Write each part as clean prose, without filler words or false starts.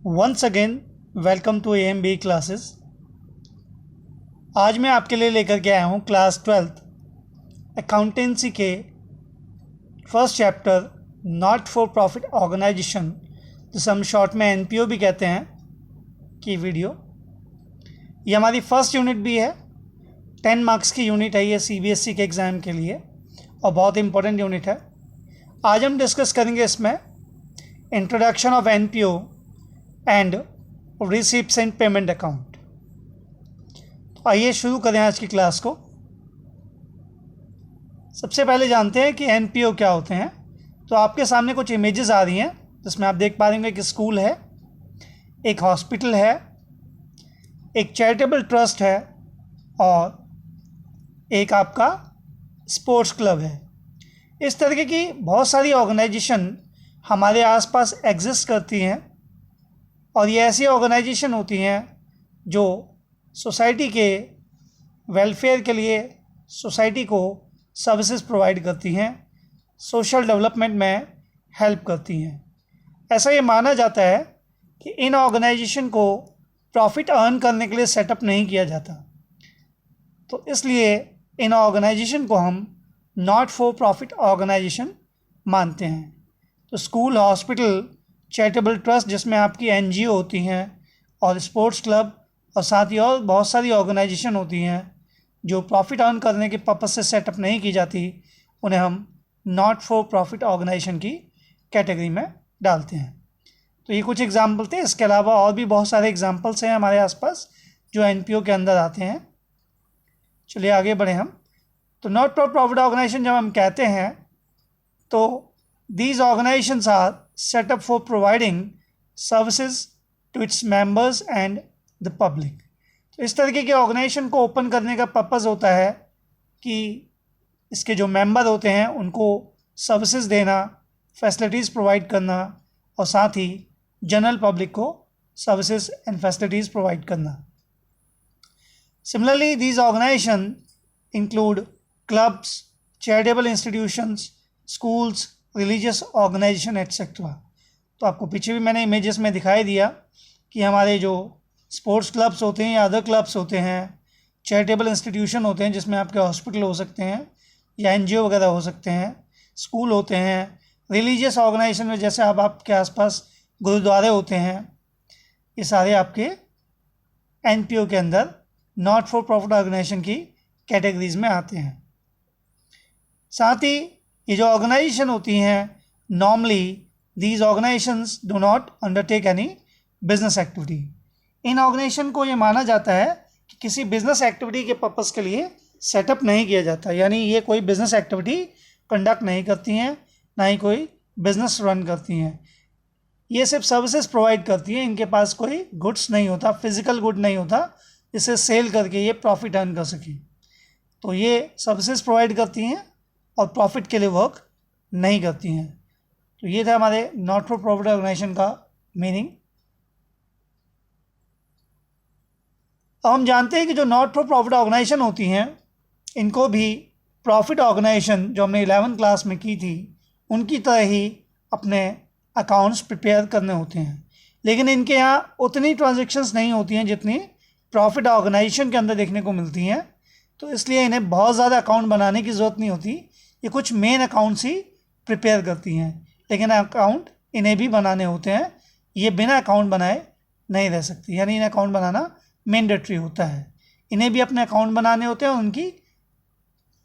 Once again welcome to AMB classes. आज मैं आपके लिए लेकर के आया हूँ क्लास 12th अकाउंटेंसी के first chapter not for profit organization, जिसे हम शॉर्ट में NPO भी कहते हैं, की वीडियो। ये हमारी फर्स्ट यूनिट भी है। 10 मार्क्स की यूनिट है ये CBSE के एग्ज़ाम के लिए और बहुत इंपॉर्टेंट यूनिट है। आज हम डिस्कस करेंगे इसमें introduction of NPO and receipts and payment account. तो आइए शुरू करें आज की क्लास को। सबसे पहले जानते हैं कि NPO क्या होते हैं। तो आपके सामने कुछ इमेजेस आ रही हैं जिसमें आप देख पा रहे हैं कि स्कूल है, एक हॉस्पिटल है, एक चैरिटेबल ट्रस्ट है और एक आपका स्पोर्ट्स क्लब है। इस तरीके की बहुत सारी ऑर्गेनाइजेशन हमारे आसपास एग्जिस्ट करती हैं और ये ऐसी ऑर्गेनाइजेशन होती हैं जो सोसाइटी के वेलफेयर के लिए सोसाइटी को सर्विसेज प्रोवाइड करती हैं, सोशल डेवलपमेंट में हेल्प करती हैं। ऐसा ये माना जाता है कि इन ऑर्गेनाइजेशन को प्रॉफिट अर्न करने के लिए सेटअप नहीं किया जाता, तो इसलिए इन ऑर्गेनाइजेशन को हम नॉट फॉर प्रॉफिट ऑर्गेनाइजेशन मानते हैं। तो स्कूल, हॉस्पिटल, चैरिटेबल ट्रस्ट जिसमें आपकी NGO होती हैं और स्पोर्ट्स क्लब और साथ ही और बहुत सारी ऑर्गेनाइजेशन होती हैं जो प्रॉफिट अर्न करने के पर्पज़ से सेटअप नहीं की जाती, उन्हें हम नॉट फॉर प्रॉफिट ऑर्गेनाइजेशन की कैटेगरी में डालते हैं। तो ये कुछ एग्जाम्पल थे। इसके अलावा और भी बहुत सारे एग्जाम्पल्स हैं हमारे आसपास जो NPO के अंदर आते हैं। चलिए आगे बढ़ें हम। तो नॉट फॉर प्रॉफिट ऑर्गेनाइजेशन जब हम कहते हैं तो these organizations are set up for providing services to its members and the public। तो इस तरीके के ऑर्गेनाइजेशन को ओपन करने का पर्पज़ होता है कि इसके जो मेंबर होते हैं उनको सर्विसेज देना, फैसिलिटीज़ प्रोवाइड करना और साथ ही जनरल पब्लिक को सर्विसेज एंड फैसिलिटीज़ प्रोवाइड करना। Similarly, these organizations include clubs, charitable institutions, schools, religious organization etcetera. तो आपको पीछे भी मैंने इमेजेस में दिखाई दिया कि हमारे जो स्पोर्ट्स क्लब्स होते हैं या अदर क्लब्स होते हैं, चैरिटेबल इंस्टीट्यूशन होते हैं जिसमें आपके हॉस्पिटल हो सकते हैं या NGO वगैरह हो सकते हैं, स्कूल होते हैं, रिलीजियस ऑर्गेनाइजेशन में जैसे अब आपके आसपास गुरुद्वारे होते हैं, ये सारे आपके NPO के अंदर नॉट फॉर प्रॉफिट ऑर्गेनाइजेशन की कैटेगरीज में आते हैं। साथ ही ये जो ऑर्गेनाइजेशन होती हैं, normally these organizations do not undertake any business activity. इन ऑर्गेनाइजेशन को ये माना जाता है कि किसी बिजनेस एक्टिविटी के पर्पज़ के लिए सेटअप नहीं किया जाता, यानी ये कोई बिजनेस एक्टिविटी कंडक्ट नहीं करती हैं, ना ही कोई बिजनेस रन करती हैं। ये सिर्फ सर्विसेज प्रोवाइड करती हैं। इनके पास कोई गुड्स नहीं होता, फिजिकल गुड नहीं होता जिसे सेल करके ये प्रॉफिट अर्न कर सकें। तो ये सर्विसेज प्रोवाइड करती हैं और प्रॉफिट के लिए वर्क नहीं करती हैं। तो ये था हमारे नॉट फॉर प्रॉफिट ऑर्गेनाइजेशन का मीनिंग। अब हम जानते हैं कि जो नॉट फॉर प्रॉफिट ऑर्गेनाइजेशन होती हैं, इनको भी प्रॉफिट ऑर्गेनाइजेशन जो हमने 11th क्लास में की थी उनकी तरह ही अपने अकाउंट्स प्रिपेयर करने होते हैं, लेकिन इनके यहाँ उतनी ट्रांजेक्शन्स नहीं होती हैं जितनी प्रॉफिट ऑर्गेनाइजेशन के अंदर देखने को मिलती हैं। तो इसलिए इन्हें बहुत ज़्यादा अकाउंट बनाने की ज़रूरत नहीं होती। ये कुछ मेन अकाउंट्स ही प्रिपेयर करती हैं, लेकिन अकाउंट इन्हें भी बनाने होते हैं। ये बिना अकाउंट बनाए नहीं रह सकती, यानी इन्हें अकाउंट बनाना मैंडेटरी होता है। इन्हें भी अपने अकाउंट बनाने होते हैं और उनकी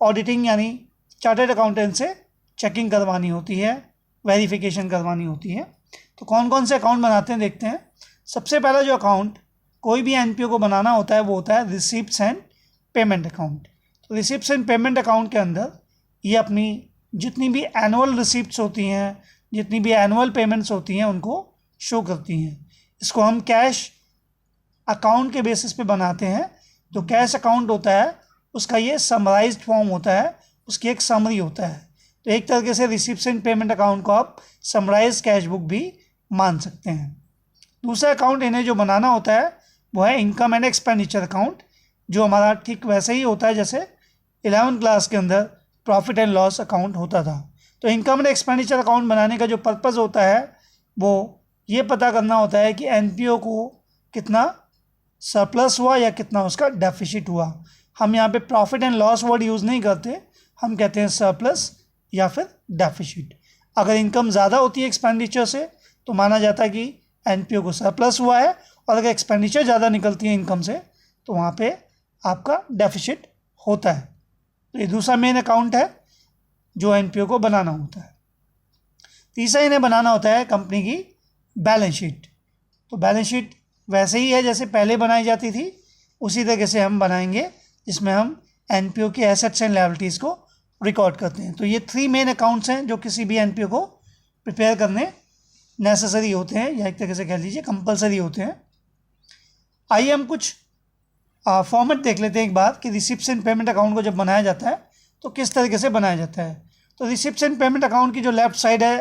ऑडिटिंग यानी चार्टर्ड अकाउंटेंट से चेकिंग करवानी होती है, वेरिफिकेशन करवानी होती है। तो कौन कौन से अकाउंट बनाते हैं देखते हैं। सबसे पहला जो अकाउंट कोई भी NPO को बनाना होता है वो होता है रिसिप्ट्स एंड पेमेंट अकाउंट। तो रिसिप्ट्स एंड पेमेंट अकाउंट के अंदर ये अपनी जितनी भी एनुअल रिसिप्ट्स होती हैं, जितनी भी एनुअल पेमेंट्स होती हैं, उनको शो करती हैं। इसको हम कैश अकाउंट के बेसिस पे बनाते हैं। तो कैश अकाउंट होता है उसका ये समराइज्ड फॉर्म होता है, उसकी एक समरी होता है। तो एक तरीके से रिसिप्ट्स एंड पेमेंट अकाउंट को आप समराइज कैश बुक भी मान सकते हैं। दूसरा अकाउंट इन्हें जो बनाना होता है वो है इनकम एंड एक्सपेंडिचर अकाउंट, जो हमारा ठीक वैसे ही होता है जैसे 11th क्लास के अंदर प्रॉफिट एंड लॉस अकाउंट होता था। तो इनकम एंड एक्सपेंडिचर अकाउंट बनाने का जो पर्पज़ होता है वो ये पता करना होता है कि एनपीओ को कितना सरप्लस हुआ या कितना उसका डेफिसिट हुआ। हम यहाँ पे profit and loss word use नहीं करते, हम कहते हैं सरप्लस या फिर डेफिसिट। अगर इनकम ज़्यादा होती है एक्सपेंडिचर से तो माना जाता है कि एनपीओ को सरप्लस हुआ है, और अगर एक्सपेंडिचर ज़्यादा निकलती है इनकम से तो वहाँ पे आपका डेफिसिट होता है। तो ये दूसरा मेन अकाउंट है जो एनपीओ को बनाना होता है। तीसरा इन्हें बनाना होता है कंपनी की बैलेंस शीट। तो बैलेंस शीट वैसे ही है जैसे पहले बनाई जाती थी, उसी तरीके से हम बनाएंगे, जिसमें हम एनपीओ की एसेट्स एंड लायबिलिटीज़ को रिकॉर्ड करते हैं। तो ये 3 मेन अकाउंट्स हैं जो किसी भी एनपीओ को प्रिपेयर करने नेसेसरी होते हैं, या एक तरीके से कह लीजिए कंपलसरी होते हैं। आइए हम कुछ फॉर्मेट देख लेते हैं एक बार कि रिसिप्ट्स एंड पेमेंट अकाउंट को जब बनाया जाता है तो किस तरीके से बनाया जाता है। तो रिसिप्ट्स एंड पेमेंट अकाउंट की जो लेफ्ट साइड है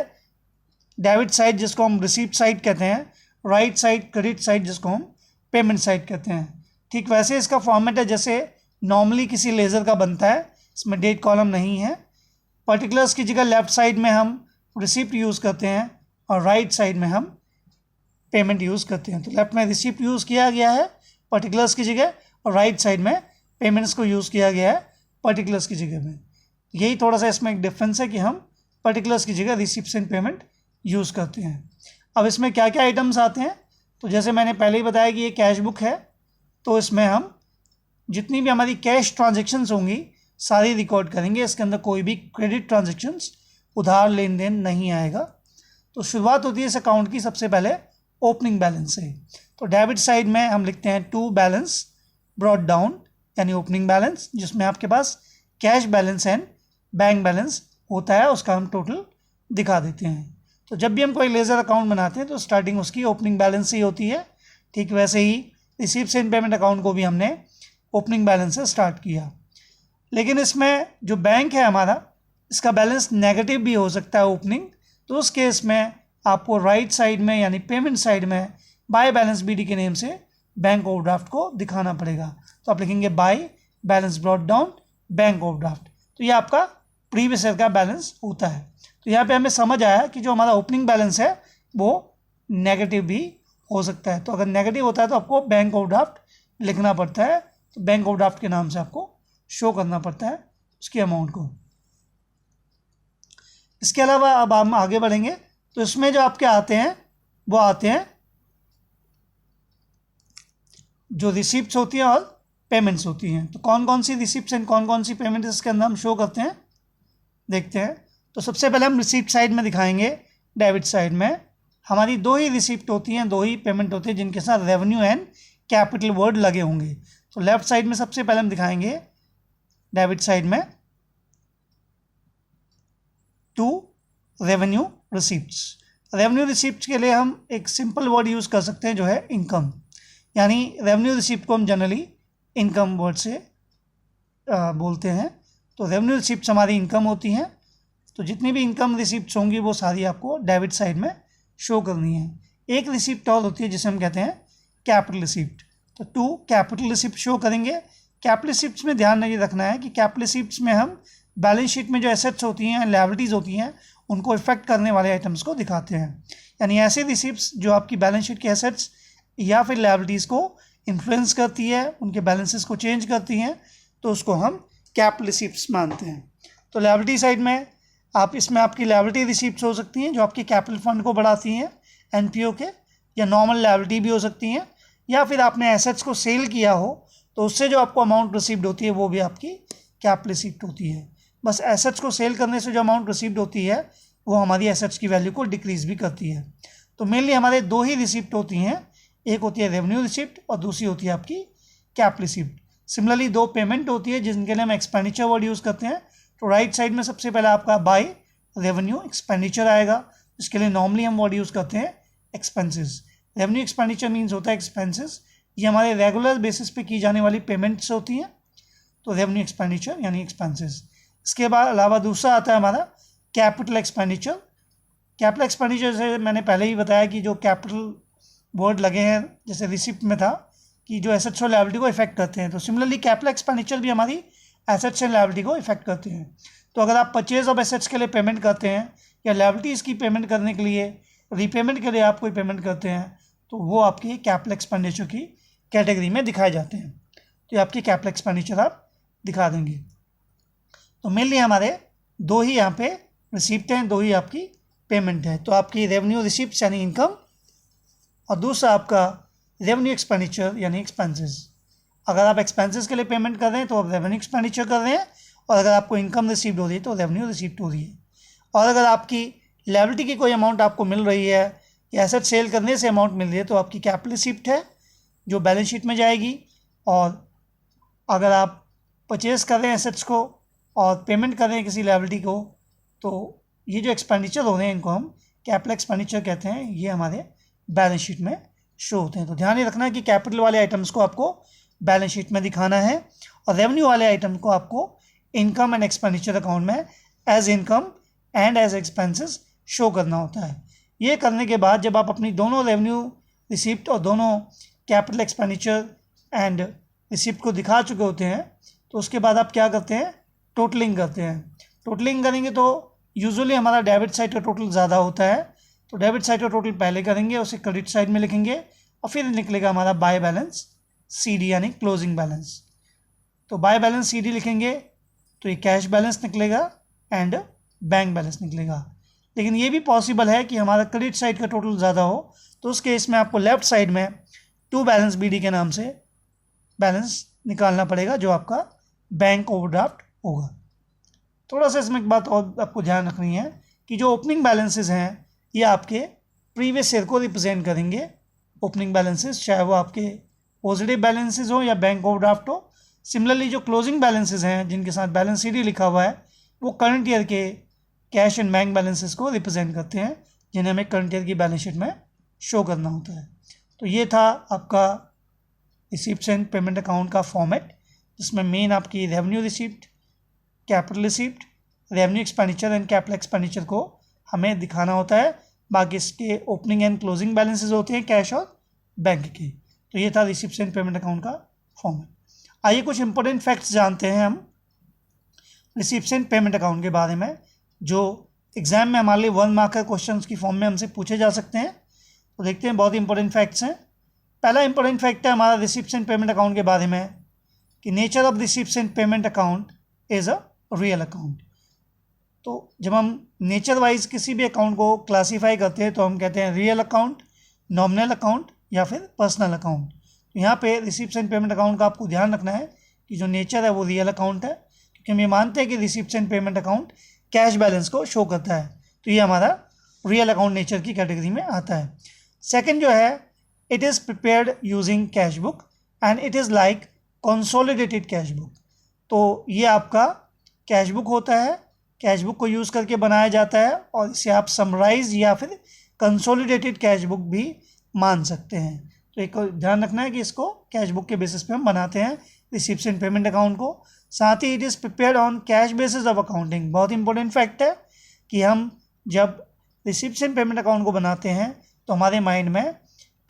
डेबिट साइड, जिसको हम रिसिप्ट साइड कहते हैं, राइट साइड क्रेडिट साइड, जिसको हम पेमेंट साइड कहते हैं। ठीक वैसे इसका फॉर्मेट है जैसे नॉर्मली किसी लेज़र का बनता है, इसमें डेट कॉलम नहीं है। पर्टिकुलर्स की जगह लेफ्ट साइड में हम रिसिप्ट यूज़ करते हैं और राइट साइड में हम पेमेंट यूज़ करते हैं। तो लेफ्ट में रिसिप्ट यूज़ किया गया है पर्टिकुलर्स की जगह, और राइट साइड में पेमेंट्स को यूज़ किया गया है पर्टिकुलर्स की जगह में। यही थोड़ा सा इसमें एक डिफरेंस है कि हम पर्टिकुलर्स की जगह रिसिप्ट्स एंड पेमेंट यूज़ करते हैं। अब इसमें क्या क्या आइटम्स आते हैं, तो जैसे मैंने पहले ही बताया कि ये कैश बुक है, तो इसमें हम जितनी भी हमारी कैश ट्रांजेक्शन्स होंगी सारी रिकॉर्ड करेंगे। इसके अंदर कोई भी क्रेडिट ट्रांजेक्शन्स, उधार लेन देन नहीं आएगा। तो शुरुआत होती है इस अकाउंट की सबसे पहले ओपनिंग बैलेंस से। तो डेबिट साइड में हम लिखते हैं टू बैलेंस ब्रॉट डाउन, यानी ओपनिंग बैलेंस, जिसमें आपके पास cash balance and bank balance होता है, उसका हम टोटल दिखा देते हैं। तो जब भी हम कोई लेज़र अकाउंट बनाते हैं तो स्टार्टिंग उसकी ओपनिंग बैलेंस ही होती है। ठीक वैसे ही रिसीप्ट्स एंड पेमेंट अकाउंट को भी हमने ओपनिंग बैलेंस से स्टार्ट किया। लेकिन इसमें जो बैंक है हमारा, इसका बैलेंस नेगेटिव भी हो सकता है ओपनिंग, तो उस केस में आपको राइट साइड में यानी पेमेंट साइड में बाय बैलेंस बीडी के नेम से बैंक ओवरड्राफ्ट को दिखाना पड़ेगा। तो आप लिखेंगे by balance brought down bank overdraft. तो ये आपका प्रीवियस ईयर का बैलेंस होता है। तो यहाँ पे हमें समझ आया कि जो हमारा ओपनिंग बैलेंस है वो नेगेटिव भी हो सकता है। तो अगर नेगेटिव होता है तो आपको बैंक ओवरड्राफ्ट लिखना पड़ता है, तो बैंक ओवरड्राफ्ट के नाम से आपको शो करना पड़ता है उसकी अमाउंट को। इसके अलावा अब हम आगे बढ़ेंगे, तो इसमें जो आपके आते हैं वो आते हैं जो रिसिप्ट्स होती हैं और पेमेंट्स होती हैं। तो कौन कौन सी रिसिप्ट्स एंड कौन कौन सी पेमेंट्स इसके अंदर हम शो करते हैं, देखते हैं। तो सबसे पहले हम रिसिप्ट साइड में दिखाएंगे। डेबिट साइड में हमारी 2 ही रिसिप्ट होती हैं, 2 ही पेमेंट होती है जिनके साथ रेवेन्यू एंड कैपिटल वर्ड लगे होंगे। तो लेफ्ट साइड में सबसे पहले हम दिखाएंगे डेबिट साइड में 2 रेवेन्यू रिसिप्ट्स। रेवेन्यू रिसिप्ट के लिए हम एक सिंपल वर्ड यूज़ कर सकते हैं जो है इनकम, यानी रेवेन्यू रिसिप्ट को हम जनरली इनकम वर्ड से बोलते हैं। तो रेवेन्यू रिसिप्ट्स हमारी इनकम होती हैं। तो जितनी भी इनकम रिसिप्ट्स होंगी वो सारी आपको डेबिट साइड में शो करनी है। एक रिसिप्ट और होती है जिसे हम कहते हैं कैपिटल रिसिप्ट। तो 2 कैपिटल रिसिप्ट शो करेंगे। कैपिटल रिसिप्ट्स में ध्यान ये रखना है कि कैपिटल रिसिप्ट्स में हम बैलेंस शीट में जो एसेट्स होती हैं, लायबिलिटीज़ होती हैं, उनको इफेक्ट करने वाले आइटम्स को दिखाते हैं। यानी ऐसे रिसिप्ट्स जो आपकी बैलेंस शीट के एसेट्स या फिर लायबिलिटीज़ को इन्फ्लुएंस करती है, उनके बैलेंसेस को चेंज करती हैं, तो उसको हम कैपिटल रिसिप्ट्स मानते हैं। तो लायबिलिटी साइड में इसमें आपकी लायबिलिटी रिसिप्ट्स हो सकती हैं जो आपके कैपिटल फंड को बढ़ाती हैं एनपीओ के, या नॉर्मल लायबिलिटी भी हो सकती हैं, या फिर आपने एसेट्स को सेल किया हो तो उससे जो आपको अमाउंट रिसीव्ड होती है वो भी आपकी कैपिटल रिसिप्ट होती है। बस एसेट्स को सेल करने से जो अमाउंट रिसीव्ड होती है वो हमारी एसेट्स की वैल्यू को डिक्रीज़ भी करती है। तो मेनली हमारे 2 ही रिसिप्ट होती हैं, एक होती है रेवेन्यू रिसिप्ट और दूसरी होती है आपकी कैपिटल रिसिप्ट। सिमिलरली 2 पेमेंट होती है जिनके लिए हम एक्सपेंडिचर वर्ड यूज़ करते हैं। तो राइट साइड में सबसे पहले आपका बाय रेवेन्यू एक्सपेंडिचर आएगा, इसके लिए नॉर्मली हम वर्ड यूज़ करते हैं एक्सपेंसेस। रेवेन्यू एक्सपेंडिचर मीन्स होता है एक्सपेंसेस, ये हमारे रेगुलर बेसिस पे की जाने वाली पेमेंट्स होती हैं। तो रेवेन्यू एक्सपेंडिचर यानी एक्सपेंसेस। इसके बाद अलावा दूसरा आता है हमारा कैपिटल एक्सपेंडिचर। कैपिटल एक्सपेंडिचर से मैंने पहले ही बताया कि जो कैपिटल वर्ड लगे हैं जैसे रिसिप्ट में था कि जो एसेट्स और लायबिलिटी को इफेक्ट करते हैं, तो सिमिलरली कैपिटल एक्सपेंडिचर भी हमारी एसेट्स एंड लायबिलिटी को इफेक्ट करते हैं। तो अगर आप परचेज ऑफ एसेट्स के लिए पेमेंट करते हैं या लायबिलिटीज़ की पेमेंट करने के लिए रीपेमेंट के लिए आप कोई पेमेंट करते हैं तो वो आपकी कैपिटल एक्सपेंडिचर की कैटेगरी में दिखाए जाते हैं। तो ये आपकी कैपिटल एक्सपेंडिचर आप दिखा देंगे। तो मेनली हमारे दो ही यहाँ पे रिसिप्ट हैं, दो ही आपकी पेमेंट है। तो आपकी रेवेन्यू रिसिप्ट यानी इनकम, और दूसरा आपका रेवेन्यू एक्सपेंडिचर यानी एक्सपेंसेस। अगर आप एक्सपेंसेस के लिए पेमेंट कर रहे हैं तो आप रेवेन्यू एक्सपेंडिचर कर रहे हैं, और अगर आपको इनकम रिसीव्ड हो रही है तो रेवेन्यू रिसीप्ट हो रही है। और अगर आपकी लायबिलिटी की कोई अमाउंट आपको मिल रही है या एसेट सेल करने से अमाउंट मिल रही है तो आपकी कैपिटल रिसिप्ट है जो बैलेंस शीट में जाएगी। और अगर आप परचेज कर रहे हैं एसेट्स को और पेमेंट कर रहे हैं किसी लायबिलिटी को, तो ये जो एक्सपेंडिचर हो रहे हैं इनको हम कैपिटल एक्सपेंडिचर कहते हैं, ये हमारे बैलेंस शीट में शो होते हैं। तो ध्यान रखना कि कैपिटल वाले आइटम्स को आपको बैलेंस शीट में दिखाना है और रेवेन्यू वाले आइटम को आपको इनकम एंड एक्सपेंडिचर अकाउंट में as income and as expenses show करना होता है। ये करने के बाद जब आप अपनी दोनों रेवेन्यू रिसिप्ट और दोनों कैपिटल एक्सपेंडिचर एंड रिसिप्ट को दिखा चुके होते हैं तो उसके बाद आप क्या करते हैं, टोटलिंग करते हैं। टोटलिंग करेंगे तो यूजुअली हमारा डेबिट साइड का टोटल ज़्यादा होता है, तो डेबिट साइड का टोटल पहले करेंगे, उसे क्रेडिट साइड में लिखेंगे और फिर निकलेगा हमारा बाय बैलेंस सीडी यानी क्लोजिंग बैलेंस। तो बाय बैलेंस सीडी लिखेंगे तो ये कैश बैलेंस निकलेगा एंड बैंक बैलेंस निकलेगा। लेकिन ये भी पॉसिबल है कि हमारा क्रेडिट साइड का टोटल ज़्यादा हो, तो उस केस में आपको लेफ्ट साइड में टू बैलेंस बीडी के नाम से बैलेंस निकालना पड़ेगा जो आपका बैंक ओवरड्राफ्ट होगा। थोड़ा सा इसमें एक बात और आपको ध्यान रखनी है कि जो ओपनिंग बैलेंसेस हैं ये आपके प्रीवियस ईयर को रिप्रेजेंट करेंगे। ओपनिंग बैलेंसेस चाहे वो आपके पॉजिटिव बैलेंसेस हो या बैंक ओवरड्राफ्ट हो। सिमिलरली जो क्लोजिंग बैलेंसेस हैं जिनके साथ बैलेंस सीडी लिखा हुआ है वो करंट ईयर के कैश एंड बैंक बैलेंसेस को रिप्रेजेंट करते हैं, जिन्हें हमें करंट ईयर की बैलेंस शीट में शो करना होता है। तो ये था आपका रिसिप्ट्स एंड पेमेंट अकाउंट का फॉर्मेट, जिसमें मेन आपकी revenue receipt, capital receipt, revenue expenditure and capital expenditure को हमें दिखाना होता है। बाकी इसके ओपनिंग एंड क्लोजिंग बैलेंसेस होते हैं कैश और बैंक के। तो ये था रिसिप्ट्स एंड पेमेंट अकाउंट का फॉर्मेट। आइए कुछ इंपॉर्टेंट फैक्ट्स जानते हैं हम रिसिप्ट्स एंड पेमेंट अकाउंट के बारे में, जो एग्जाम में हमारे लिए 1 मार्कर क्वेश्चंस की फॉर्म में हमसे पूछे जा सकते हैं। तो देखते हैं, बहुत इंपॉर्टेंट फैक्ट्स हैं। पहला इंपॉर्टेंट फैक्ट है हमारा रिसिप्ट्स एंड पेमेंट अकाउंट के बारे में कि nature of receipts and payment account is a real account. तो जब हम नेचर वाइज किसी भी अकाउंट को क्लासीफाई करते हैं तो हम कहते हैं रियल अकाउंट, नॉमिनल अकाउंट या फिर पर्सनल अकाउंट। तो यहाँ पे रिसिप्ट्स एंड पेमेंट अकाउंट का आपको ध्यान रखना है कि जो नेचर है वो रियल अकाउंट है, क्योंकि हम ये मानते हैं कि receipts and payment account cash balance को शो करता है। तो ये हमारा रियल अकाउंट नेचर की कैटेगरी में आता है। सेकेंड जो है, it is prepared using cash book and it is like consolidated cash book. तो ये आपका कैश बुक होता है, कैश बुक को यूज़ करके बनाया जाता है और इसे आप समराइज या फिर कंसोलिडेटेड कैश बुक भी मान सकते हैं। तो एक ध्यान रखना है कि इसको कैश बुक के बेसिस पे हम बनाते हैं रिसिप्ट्स एंड पेमेंट अकाउंट को। साथ ही it is prepared on cash basis of accounting. बहुत इंपॉर्टेंट फैक्ट है कि हम जब रिसिप्ट्स एंड पेमेंट अकाउंट को बनाते हैं तो हमारे माइंड में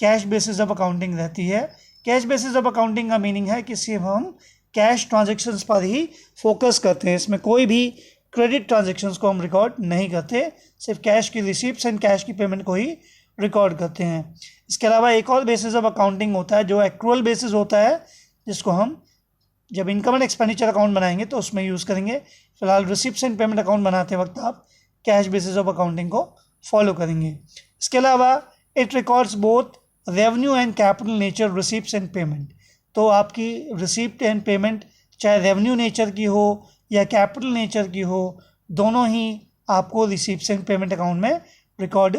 कैश बेसिस ऑफ अकाउंटिंग रहती है। कैश बेसिस ऑफ अकाउंटिंग का मीनिंग है कि सिर्फ हम कैश ट्रांजेक्शन्स पर ही फोकस करते हैं, इसमें कोई भी क्रेडिट ट्रांजेक्शन्स को हम रिकॉर्ड नहीं करते, सिर्फ कैश की रिसिप्ट्स एंड कैश की पेमेंट को ही रिकॉर्ड करते हैं। इसके अलावा एक और बेसिस ऑफ अकाउंटिंग होता है जो एक्रूअल बेसिस होता है, जिसको हम जब इनकम एंड एक्सपेंडिचर अकाउंट बनाएंगे तो उसमें यूज़ करेंगे। फिलहाल रिसिप्ट्स एंड पेमेंट अकाउंट बनाते वक्त आप कैश बेसिस ऑफ अकाउंटिंग को फॉलो करेंगे। इसके अलावा it records both revenue and capital nature receipts and payment. तो आपकी रिसिप्ट एंड पेमेंट चाहे रेवेन्यू नेचर की हो या कैपिटल नेचर की हो, दोनों ही आपको रिसिप्ट्स एंड पेमेंट अकाउंट में रिकॉर्ड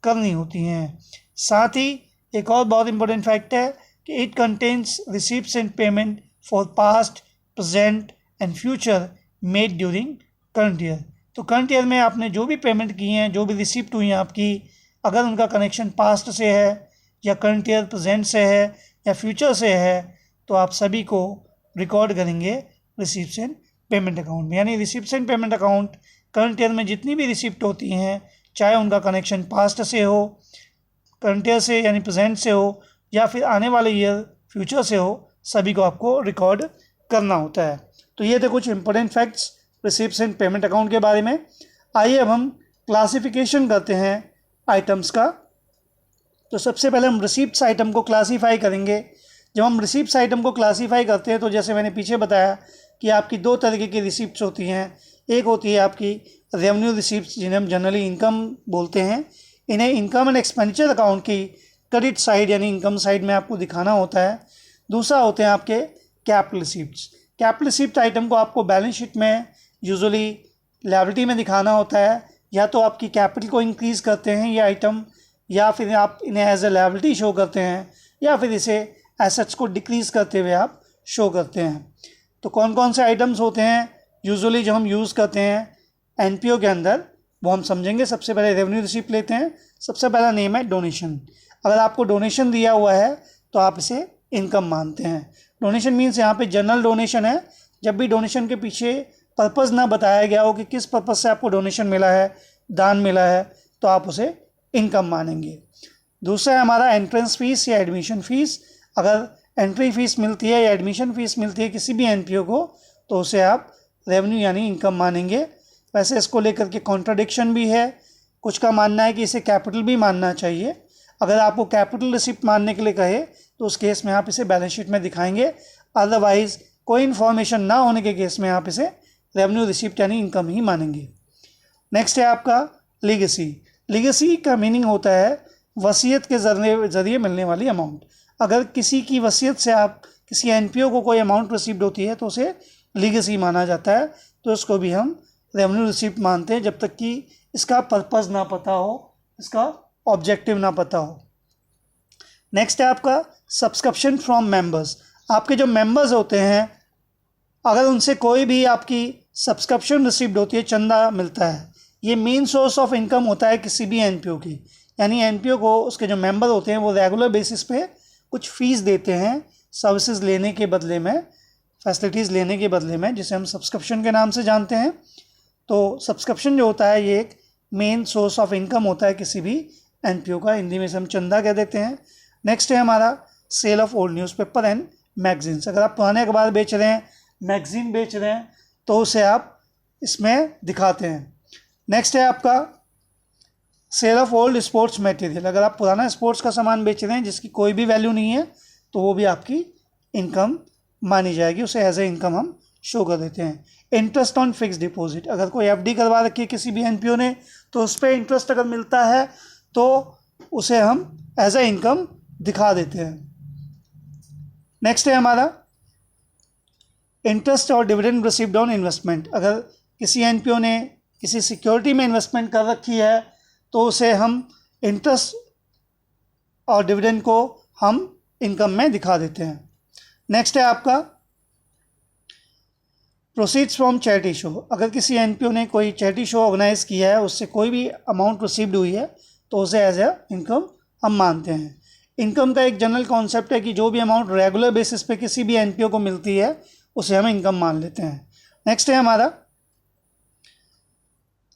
करनी होती हैं। साथ ही एक और बहुत इंपॉर्टेंट फैक्ट है कि it contains receipts and payment for past, present and future made during current year. तो करंट ईयर में आपने जो भी पेमेंट की हैं, जो भी रिसिप्ट हुई हैं आपकी, अगर उनका कनेक्शन पास्ट से है या करंट ईयर प्रेजेंट से है या फ्यूचर से है, तो आप सभी को रिकॉर्ड करेंगे रिसिप्ट्स एंड पेमेंट अकाउंट में। यानी receipts and payment account current year में जितनी भी रिसिप्ट होती हैं, चाहे उनका कनेक्शन पास्ट से हो, करंट ईयर से यानी प्रेजेंट से हो, या फिर आने वाले ईयर फ्यूचर से हो, सभी को आपको रिकॉर्ड करना होता है। तो ये थे कुछ important facts receipts and payment account के बारे में। आइए अब हम क्लासिफिकेशन करते हैं आइटम्स का। तो सबसे पहले हम रिसिप्ट्स आइटम को क्लासीफाई करेंगे। जब हम रिसिप्ट्स आइटम को क्लासीफाई करते हैं तो जैसे मैंने पीछे बताया कि आपकी दो तरीके की रिसिप्ट्स होती हैं। एक होती है आपकी रेवेन्यू रिसिप्ट्स, जिन्हें हम जनरली इनकम बोलते हैं। इन्हें इनकम एंड एक्सपेंडिचर अकाउंट की क्रेडिट साइड यानी इनकम साइड में आपको दिखाना होता है। दूसरा होते हैं आपके capital receipts. Capital receipt item को आपको बैलेंस शीट में यूजुअली लायबिलिटी में दिखाना होता है। या तो आपकी कैपिटल को इंक्रीज़ करते हैं ये आइटम, या फिर आप इन्हें एज ए लायबिलिटी शो करते हैं, या फिर इसे एसेट्स को डिक्रीज़ करते हुए आप शो करते हैं। तो कौन कौन से आइटम्स होते हैं यूजुअली जो हम यूज़ करते हैं एनपीओ के अंदर, वो हम समझेंगे। सबसे पहले रेवेन्यू रिसिप्ट लेते हैं। सबसे पहला नेम है डोनेशन। अगर आपको डोनेशन दिया हुआ है तो आप इसे इनकम मानते हैं। डोनेशन मीन्स यहाँ पे जनरल डोनेशन है। जब भी डोनेशन के पीछे पर्पज़ ना बताया गया हो कि किस पर्पज़ से आपको डोनेशन मिला है, दान मिला है, तो आप उसे इनकम मानेंगे। दूसरा है हमारा एंट्रेंस फीस या एडमिशन फ़ीस। अगर एंट्री फीस मिलती है या एडमिशन फ़ीस मिलती है किसी भी एनपीओ को तो उसे आप रेवेन्यू यानी इनकम मानेंगे। वैसे इसको लेकर के कॉन्ट्राडिक्शन भी है। कुछ का मानना है कि इसे कैपिटल भी मानना चाहिए। अगर आपको कैपिटल रिसिप्ट मानने के लिए कहे तो उस केस में आप इसे बैलेंस शीट में दिखाएंगे। अदरवाइज कोई इन्फॉर्मेशन ना होने के केस में आप इसे रेवेन्यू रिसिप्ट यानी इनकम ही मानेंगे। नेक्स्ट है आपका लीगेसी। लीगेसी का मीनिंग होता है वसीयत के ज़रिए मिलने वाली अमाउंट। अगर किसी की वसीयत से आप किसी एनपीओ को कोई अमाउंट रिसीव्ड होती है तो उसे लीगेसी माना जाता है। तो इसको भी हम रेवेन्यू रिसिप्ट मानते हैं जब तक कि इसका पर्पज़ ना पता हो, इसका ऑब्जेक्टिव ना पता हो। नेक्स्ट है आपका सब्सक्रिप्शन फ्रॉम मेंबर्स। आपके जो मेंबर्स होते हैं अगर उनसे कोई भी आपकी सब्सक्रिप्शन रिसिप्ट होती है, चंदा मिलता है, ये मेन सोर्स ऑफ इनकम होता है किसी भी एनपीओ की। यानी एनपीओ को उसके जो मेंबर होते हैं वो रेगुलर बेसिस पे कुछ फ़ीस देते हैं सर्विसेज लेने के बदले में, फैसिलिटीज़ लेने के बदले में, जिसे हम सब्सक्रिप्शन के नाम से जानते हैं। तो सब्सक्रिप्शन जो होता है ये एक मेन सोर्स ऑफ इनकम होता है किसी भी एनपीओ का। हिंदी में से हम चंदा कह देते हैं। नेक्स्ट है हमारा sale of old newspaper and magazines. अगर आप पुराने अखबार बेच रहे हैं, मैगजीन बेच रहे हैं, तो उसे आप इसमें दिखाते हैं। नेक्स्ट है आपका sale of old sports material. अगर आप पुराना स्पोर्ट्स का सामान बेच रहे हैं जिसकी कोई भी वैल्यू नहीं है तो वो भी आपकी इनकम मानी जाएगी, उसे एज ए इनकम हम शो कर देते हैं। Interest on fix deposit. अगर कोई एफडी करवा रखी है किसी भी एनपीओ ने तो उस पर इंटरेस्ट अगर मिलता है तो उसे हम एज ए इनकम दिखा देते हैं। नेक्स्ट है हमारा इंटरेस्ट और डिविडेंड रिसीव्ड ऑन इन्वेस्टमेंट। अगर किसी एनपीओ ने किसी सिक्योरिटी में इन्वेस्टमेंट कर रखी है तो उसे हम इंटरेस्ट और डिविडेंड को हम इनकम में दिखा देते हैं। नेक्स्ट है आपका प्रोसीड्स फ्रॉम चैरिटी शो। अगर किसी एनपीओ ने कोई चैरिटी शो ऑर्गेनाइज किया है, उससे कोई भी अमाउंट रिसीव्ड हुई है तो उसे एज ए इनकम हम मानते हैं। इनकम का एक जनरल कॉन्सेप्ट है कि जो भी अमाउंट रेगुलर बेसिस पे किसी भी एनपीओ को मिलती है उसे हम इनकम मान लेते हैं। नेक्स्ट है हमारा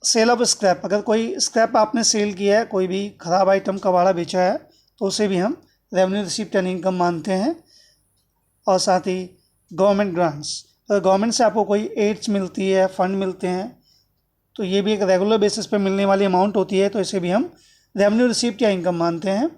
सेल ऑफ स्क्रैप। अगर कोई स्क्रैप आपने सेल किया है, कोई भी ख़राब आइटम कबाड़ा बेचा है, तो उसे भी हम रेवेन्यू रिसिप्ट एंड इनकम मानते हैं। और साथ ही गवर्नमेंट ग्रांट्स। अगर गवर्नमेंट से आपको कोई एड्स मिलती है, फंड मिलते हैं, तो ये भी एक रेगुलर बेसिस पे मिलने वाली अमाउंट होती है, तो इसे भी हम रेवेन्यू रिसिप्ट या इनकम मानते हैं।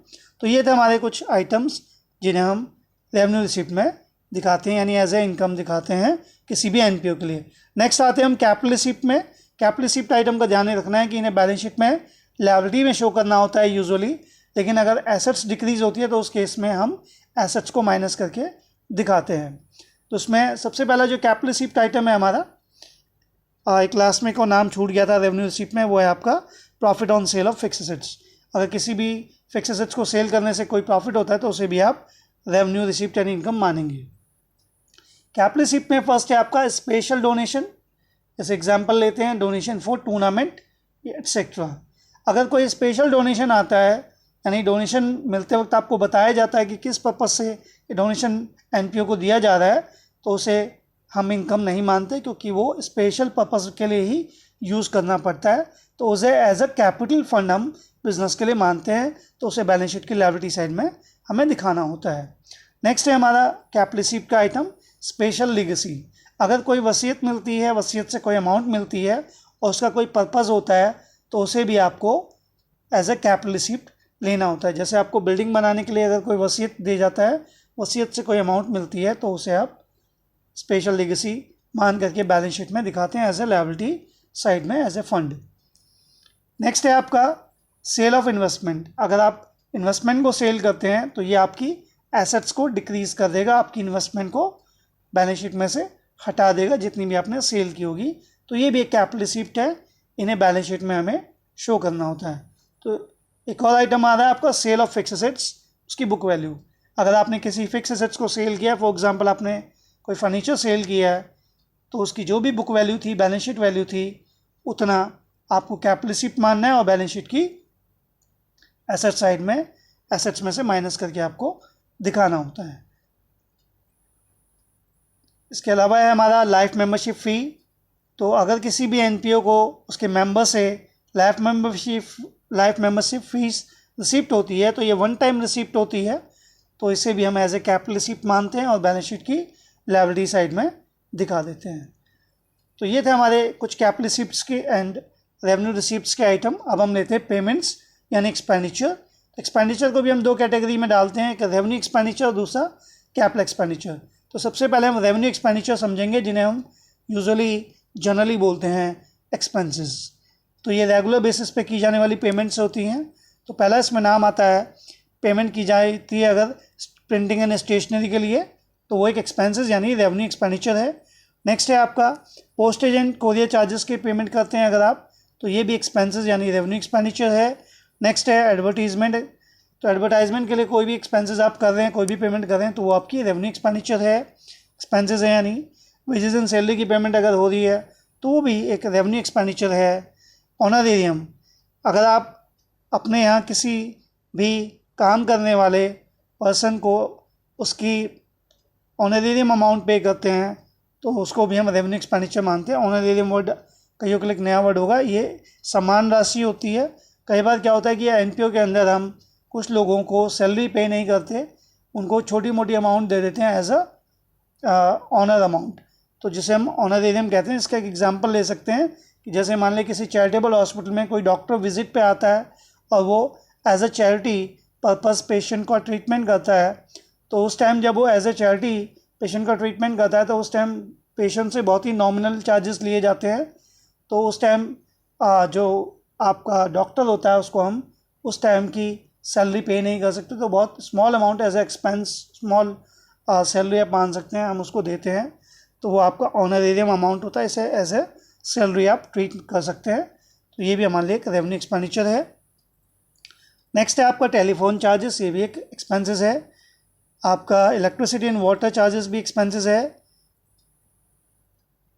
तो ये थे हमारे कुछ आइटम्स जिन्हें हम रेवेन्यू रिसिप्ट में दिखाते हैं, यानी एज ए इनकम दिखाते हैं किसी भी एनपीओ के लिए। नेक्स्ट आते हैं हम कैपिटल रिसिप्ट में। कैपिटल रिसिप्ट आइटम का ध्यान रखना है कि इन्हें बैलेंस शीट में लायबिलिटी में शो करना होता है यूजुअली, लेकिन अगर एसेट्स डिक्रीज होती है तो उस केस में हम एसेट्स को माइनस करके दिखाते हैं। तो उसमें सबसे पहला जो कैपिटल रिसिप्ट आइटम है हमारा, एक क्लास में को नाम छूट गया था रेवेन्यू रिसिप्ट में, वो है आपका profit on sale of fix assets. अगर किसी भी फिक्स एसेट्स को सेल करने से कोई प्रॉफिट होता है तो उसे भी आप रेवेन्यू रिसिप्ट यानी इनकम मानेंगे। कैपिटल रिसिप्ट में फर्स्ट है आपका स्पेशल डोनेशन। जैसे एग्जांपल लेते हैं डोनेशन फॉर टूर्नामेंट एटसेट्रा। अगर कोई स्पेशल डोनेशन आता है, यानी डोनेशन मिलते वक्त आपको बताया जाता है कि किस पर्पज़ से ये डोनेशन एनपीओ को दिया जा रहा है, तो उसे हम इनकम नहीं मानते क्योंकि वो स्पेशल पर्पज़ के लिए ही यूज़ करना पड़ता है। तो उसे एज अ कैपिटल फंड हम बिजनेस के लिए मानते हैं, तो उसे बैलेंस शीट की लायबिलिटी साइड में हमें दिखाना होता है। नेक्स्ट है हमारा कैपिटल रिसिप्ट का आइटम स्पेशल लीगेसी। अगर कोई वसीयत मिलती है, वसीयत से कोई अमाउंट मिलती है और उसका कोई पर्पज़ होता है, तो उसे भी आपको एज ए कैपिटल रिसिप्ट लेना होता है। जैसे आपको बिल्डिंग बनाने के लिए अगर कोई वसीयत दे जाता है, वसीयत से कोई अमाउंट मिलती है, तो उसे आप स्पेशल लीगेसी मान करके बैलेंस शीट में दिखाते हैं एज ए लायबिलिटी साइड में, एज ए फंड। नेक्स्ट है आपका सेल ऑफ इन्वेस्टमेंट। अगर आप इन्वेस्टमेंट को सेल करते हैं तो ये आपकी एसेट्स को डिक्रीज कर देगा, आपकी इन्वेस्टमेंट को बैलेंस शीट में से हटा देगा जितनी भी आपने सेल की होगी। तो ये भी एक कैपिटल रिसिप्ट है, इन्हें बैलेंस शीट में हमें शो करना होता है। तो एक और आइटम आ रहा है आपका सेल ऑफ फिक्स एसेट्स, उसकी बुक वैल्यू। अगर आपने किसी फिक्स एसेट्स को सेल किया, फॉर एग्जांपल आपने कोई फर्नीचर सेल किया है, तो उसकी जो भी बुक वैल्यू थी, बैलेंस शीट वैल्यू थी, उतना आपको कैपिटल रिसिप्ट मानना है और बैलेंस शीट की एसेट साइड में एसेट्स में से माइनस करके आपको दिखाना होता है। इसके अलावा है हमारा लाइफ मेंबरशिप फ़ी। तो अगर किसी भी एनपीओ को उसके मेंबर से लाइफ मेंबरशिप फीस रिसिप्ट होती है, तो ये वन टाइम रिसिप्ट होती है, तो इसे भी हम एज ए कैपिटल रिसिप्ट मानते हैं और बैलेंस शीट की लायबिलिटी साइड में दिखा देते हैं। तो ये थे हमारे कुछ कैपिटल रिसिप्ट्स के एंड रेवेन्यू रिसिप्ट्स के आइटम। अब हम लेते हैं पेमेंट्स यानी एक्सपेंडिचर। एक्सपेंडिचर को भी हम दो कैटेगरी में डालते हैं, एक रेवेन्यू एक्सपेंडिचर और दूसरा कैपिटल एक्सपेंडिचर। तो सबसे पहले हम रेवेन्यू एक्सपेंडिचर समझेंगे, जिन्हें हम यूजुअली जनरली बोलते हैं एक्सपेंसेस। तो ये रेगुलर बेसिस पे की जाने वाली पेमेंट्स होती हैं। तो पहला इसमें नाम आता है, पेमेंट की जाती है अगर प्रिंटिंग एंड स्टेशनरी के लिए, तो वो एक एक्सपेंसेस यानी रेवेन्यू एक्सपेंडिचर है। नेक्स्ट है आपका पोस्टेज एंड कोरियर चार्जेस की पेमेंट करते हैं अगर आप, तो ये भी एक्सपेंसेस यानी रेवेन्यू एक्सपेंडिचर है। नेक्स्ट है एडवर्टीजमेंट। तो एडवर्टाइजमेंट के लिए कोई भी एक्सपेंसेस आप कर रहे हैं, कोई भी पेमेंट कर रहे हैं, तो वो आपकी रेवेन्यू एक्सपेंडिचर है, एक्सपेंसेस है। यानी वेजेस एंड सैलरी की पेमेंट अगर हो रही है तो वो भी एक रेवेन्यू एक्सपेंडिचर है। ऑनरेरियम, अगर आप अपने यहाँ किसी भी काम करने वाले पर्सन को उसकी ऑनरेरियम अमाउंट पे करते हैं, तो उसको भी हम रेवेन्यू एक्सपेंडिचर मानते हैं। ऑनरेरियम वर्ड कईयों के लिए एक नया वर्ड होगा, ये समान राशि होती है। कई बार क्या होता है कि एनपीओ के अंदर हम कुछ लोगों को सैलरी पे नहीं करते, उनको छोटी मोटी अमाउंट दे देते हैं एज अ ऑनर अमाउंट, तो जिसे हम ऑनरेरियम कहते हैं। इसका एक एग्जांपल ले सकते हैं कि जैसे मान लें किसी चैरिटेबल हॉस्पिटल में कोई डॉक्टर विजिट पे आता है और वो as a charity purpose patient का ट्रीटमेंट करता है, तो उस टाइम जब वो एज ए चैरिटी पेशेंट का ट्रीटमेंट करता है, तो उस टाइम पेशेंट से बहुत ही नॉमिनल चार्जेस लिए जाते हैं। तो उस टाइम जो आपका डॉक्टर होता है उसको हम उस टाइम की सैलरी पे नहीं कर सकते, तो बहुत small amount as a expense, small salary आप मान सकते हैं, हम उसको देते हैं, तो वो आपका ऑनरेरियम अमाउंट होता है। इसे एज ए सैलरी आप ट्रीट कर सकते हैं। तो ये भी हमारे लिए एक रेवेन्यू एक्सपेंडिचर है। नेक्स्ट है आपका टेलीफोन चार्जेस, ये भी एक एक्सपेंसेस है। आपका इलेक्ट्रिसिटी एंड वाटर चार्जेस भी एक्सपेंसेस है।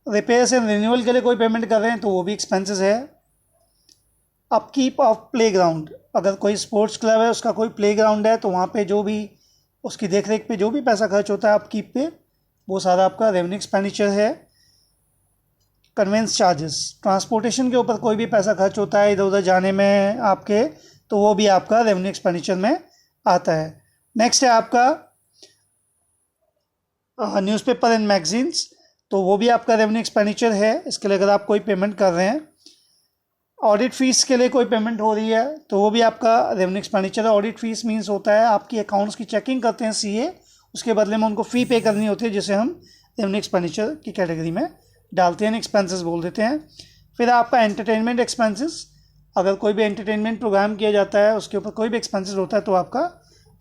रिपेयर्स एंड रिन्यूअल के लिए कोई पेमेंट कर रहे हैं तो वो भी एक्सपेंसेस है। अपकीप ऑफ प्ले ग्राउंड, अगर कोई स्पोर्ट्स क्लब है, उसका कोई प्ले ग्राउंड है, तो वहाँ पे जो भी उसकी देख रेख पे जो भी पैसा खर्च होता है अपकीप पे, वो सारा आपका रेवेन्यू एक्सपेंडिचर है। कन्वेंस चार्जेस, ट्रांसपोर्टेशन के ऊपर कोई भी पैसा खर्च होता है इधर उधर जाने में आपके, तो वो भी आपका रेवेन्यू एक्सपेंडिचर में आता है। नेक्स्ट है आपका न्यूज़पेपर एंड मैगजीन्स, तो वो भी आपका रेवेन्यू एक्सपेंडिचर है। इसके लिए अगर आप कोई पेमेंट कर रहे हैं, ऑडिट फीस के लिए कोई पेमेंट हो रही है, तो वो भी आपका रेवेन्यू एक्सपेंडिचर है। ऑडिट फीस मीन्स होता है आपकी अकाउंट्स की चेकिंग करते हैं सीए, उसके बदले में उनको फ़ी पे करनी होती है, जिसे हम रेवेन्यू एक्सपेंडिचर की कैटेगरी में डालते हैं, एक्सपेंसेस बोल देते हैं। फिर आपका एंटरटेनमेंट एक्सपेंसेस, अगर कोई भी एंटरटेनमेंट प्रोग्राम किया जाता है, उसके ऊपर कोई भी एक्सपेंसेस होता है, तो आपका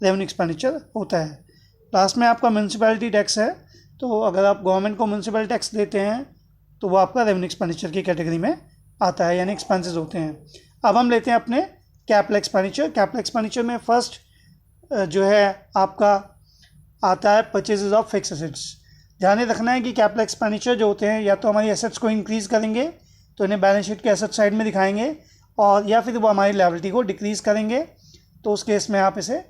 रेवेन्यू एक्सपेंडिचर होता है। लास्ट में आपका म्यूनसिपैलिटी टैक्स है, तो अगर आप गवर्नमेंट को म्यूनसिपल टैक्स देते हैं तो वो आपका रेवेन्यू एक्सपेंडिचर की कैटेगरी में आता है, यानी एक्सपेंसेस होते हैं। अब हम लेते हैं अपने कैपिटल एक्सपेंडिचर। कैपिटल एक्सपेंडिचर में फर्स्ट जो है आपका आता है परचेजेज ऑफ फिक्स एसेट्स। ध्यान रखना है कि कैपिटल एक्सपेंडिचर जो होते हैं या तो हमारी एसेट्स को इंक्रीज़ करेंगे तो इन्हें बैलेंस शीट के एसेट साइड में दिखाएंगे, और या फिर वो हमारी लायबिलिटी को डिक्रीज़ करेंगे, तो उस केस में आप इसे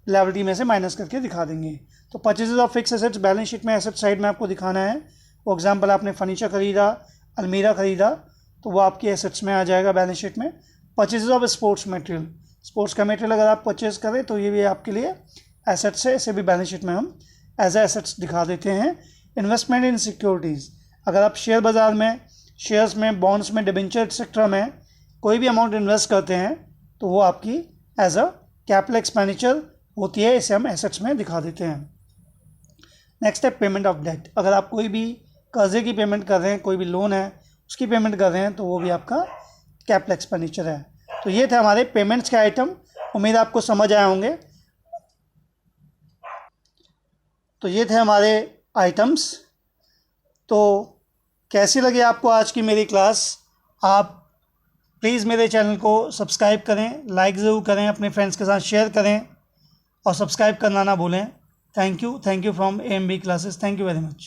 लायबिलिटी में से माइनस करके दिखा देंगे। तो purchases of fix assets balance sheet में एसेट साइड में आपको दिखाना है। फॉर एग्जांपल आपने फर्नीचर खरीदा, अलमीरा खरीदा, तो वो आपकी एसेट्स में आ जाएगा बैलेंस शीट में। Purchases of sports material, sports का मटेरियल अगर आप परचेज करें तो ये भी आपके लिए एसेट्स है, इसे भी बैलेंस शीट में हम एज ए एसेट्स दिखा देते हैं। इन्वेस्टमेंट इन सिक्योरिटीज़, अगर आप शेयर बाज़ार में, शेयर्स में, बॉन्ड्स में, डिबेंचर एक्सेट्रा में कोई भी अमाउंट इन्वेस्ट करते हैं, तो वो आपकी एज अ कैपिटल एक्सपेंडिचर होती है, इसे हम एसेट्स में दिखा देते हैं। नेक्स्ट है पेमेंट ऑफ डेट। अगर आप कोई भी कर्जे की पेमेंट कर रहे हैं, कोई भी लोन है उसकी पेमेंट कर रहे हैं, तो वो भी आपका कैपिटल एक्सपेंडिचर है। तो ये थे हमारे पेमेंट्स के आइटम, उम्मीद आपको समझ आए होंगे। तो ये थे हमारे आइटम्स। तो कैसी लगी आपको आज की मेरी क्लास? आप प्लीज़ मेरे चैनल को सब्सक्राइब करें, लाइक ज़रूर करें, अपने फ्रेंड्स के साथ शेयर करें और सब्सक्राइब करना ना भूलें। Thank you from AMB classes. Thank you very much.